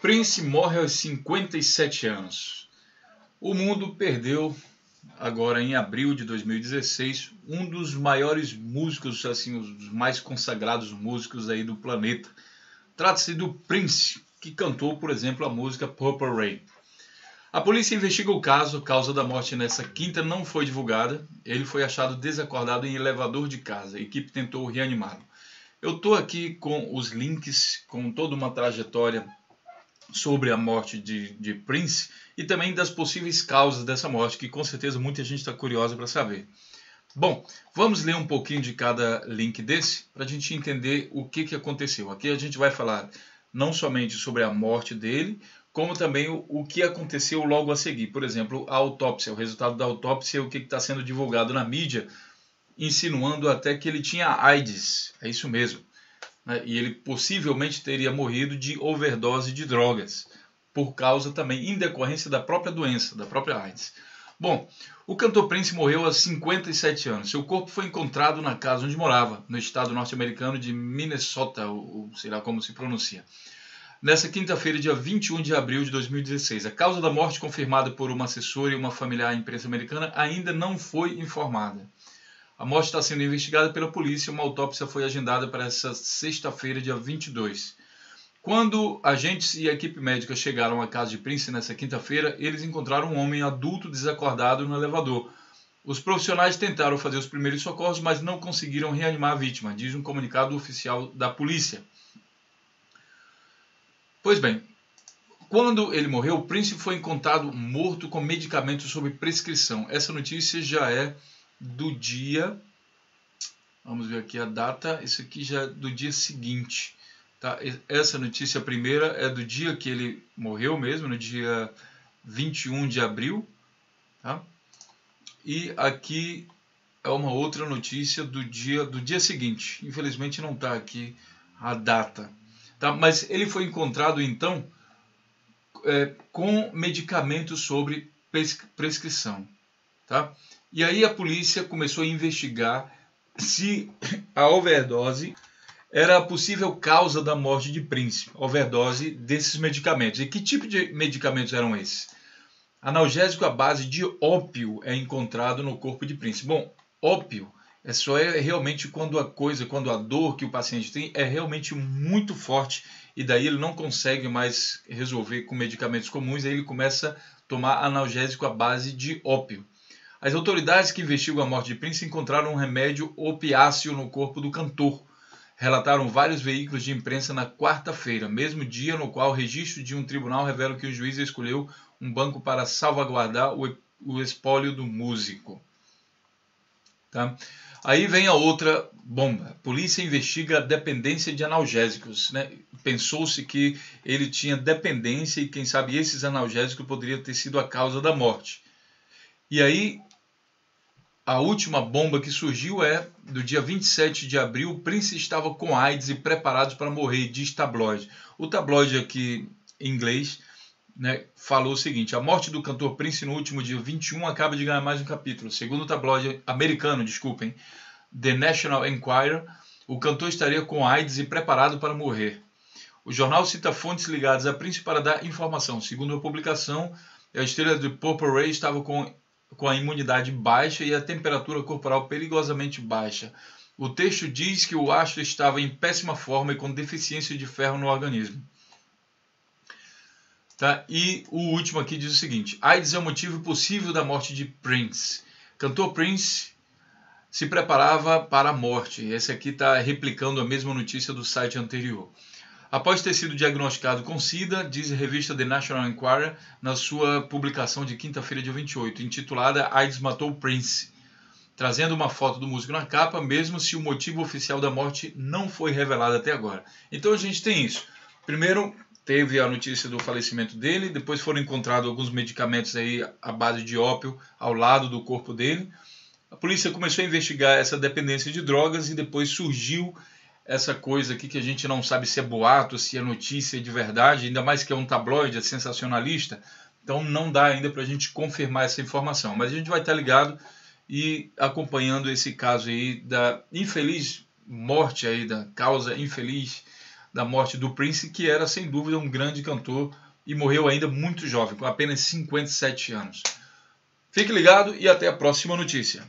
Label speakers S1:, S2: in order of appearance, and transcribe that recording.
S1: Prince morre aos 57 anos. O mundo perdeu, agora em abril de 2016, um dos maiores músicos, assim, os mais consagrados músicos aí do planeta. Trata-se do Prince, que cantou, por exemplo, a música Purple Rain. A polícia investiga o caso, a causa da morte nessa quinta não foi divulgada. Ele foi achado desacordado em elevador de casa. A equipe tentou reanimá-lo. Eu estou aqui com os links, com toda uma trajetória sobre a morte de Prince e também das possíveis causas dessa morte, que com certeza muita gente está curiosa para saber. Bom, vamos ler um pouquinho de cada link desse para a gente entender o que aconteceu. Aqui a gente vai falar não somente sobre a morte dele, como também o que aconteceu logo a seguir. Por exemplo, a autópsia, o resultado da autópsia, o que está sendo divulgado na mídia, insinuando até que ele tinha AIDS. É isso mesmo. E ele possivelmente teria morrido de overdose de drogas, por causa também, em decorrência da própria doença, da própria AIDS. Bom, o cantor Prince morreu aos 57 anos. Seu corpo foi encontrado na casa onde morava, no estado norte-americano de Minnesota, ou sei lá como se pronuncia. Nessa quinta-feira, dia 21 de abril de 2016. A causa da morte, confirmada por uma assessora e uma familiar à imprensa americana, ainda não foi informada. A morte está sendo investigada pela polícia e uma autópsia foi agendada para essa sexta-feira, dia 22. Quando agentes e a equipe médica chegaram à casa de Prince nessa quinta-feira, eles encontraram um homem adulto desacordado no elevador. Os profissionais tentaram fazer os primeiros socorros, mas não conseguiram reanimar a vítima, diz um comunicado oficial da polícia. Pois bem, quando ele morreu, Prince foi encontrado morto com medicamentos sob prescrição. Essa notícia já é do dia, vamos ver aqui a data, isso aqui já é do dia seguinte, tá? Essa notícia primeira é do dia que ele morreu mesmo, no dia 21 de abril, tá? E aqui é uma outra notícia do dia seguinte, infelizmente não está aqui a data, tá? Mas ele foi encontrado então com medicamentos sobre prescrição, tá? E aí a polícia começou a investigar se a overdose era a possível causa da morte de Prince, overdose desses medicamentos. E que tipo de medicamentos eram esses? Analgésico à base de ópio é encontrado no corpo de Prince. Bom, ópio só é realmente quando a dor que o paciente tem é realmente muito forte e daí ele não consegue mais resolver com medicamentos comuns, aí ele começa a tomar analgésico à base de ópio. As autoridades que investigam a morte de Prince encontraram um remédio opiáceo no corpo do cantor. Relataram vários veículos de imprensa na quarta-feira, mesmo dia no qual o registro de um tribunal revela que o juiz escolheu um banco para salvaguardar o espólio do músico. Tá? Aí vem a outra bomba. A polícia investiga a dependência de analgésicos, né? Pensou-se que ele tinha dependência e quem sabe esses analgésicos poderiam ter sido a causa da morte. E aí a última bomba que surgiu é do dia 27 de abril. O Prince estava com AIDS e preparado para morrer, diz tabloide. O tabloide aqui em inglês, né, falou o seguinte: a morte do cantor Prince no último dia 21 acaba de ganhar mais um capítulo. Segundo o tabloide americano, The National Enquirer, o cantor estaria com AIDS e preparado para morrer. O jornal cita fontes ligadas a Prince para dar informação. Segundo a publicação, a estrela de Purple Rain estava com a imunidade baixa e a temperatura corporal perigosamente baixa. O texto diz que o astro estava em péssima forma e com deficiência de ferro no organismo. Tá? E o último aqui diz o seguinte: AIDS é o motivo possível da morte de Prince. Cantor Prince se preparava para a morte. Esse aqui está replicando a mesma notícia do site anterior. Após ter sido diagnosticado com SIDA, diz a revista The National Enquirer na sua publicação de quinta-feira, dia 28, intitulada AIDS matou Prince, trazendo uma foto do músico na capa, mesmo se o motivo oficial da morte não foi revelado até agora. Então a gente tem isso. Primeiro teve a notícia do falecimento dele, depois foram encontrados alguns medicamentos aí à base de ópio ao lado do corpo dele. A polícia começou a investigar essa dependência de drogas e depois surgiu essa coisa aqui que a gente não sabe se é boato, se é notícia de verdade, ainda mais que é um tabloide, é sensacionalista, então não dá ainda para a gente confirmar essa informação. Mas a gente vai estar ligado e acompanhando esse caso aí da infeliz morte aí, da causa infeliz da morte do Prince, que era sem dúvida um grande cantor e morreu ainda muito jovem, com apenas 57 anos. Fique ligado e até a próxima notícia.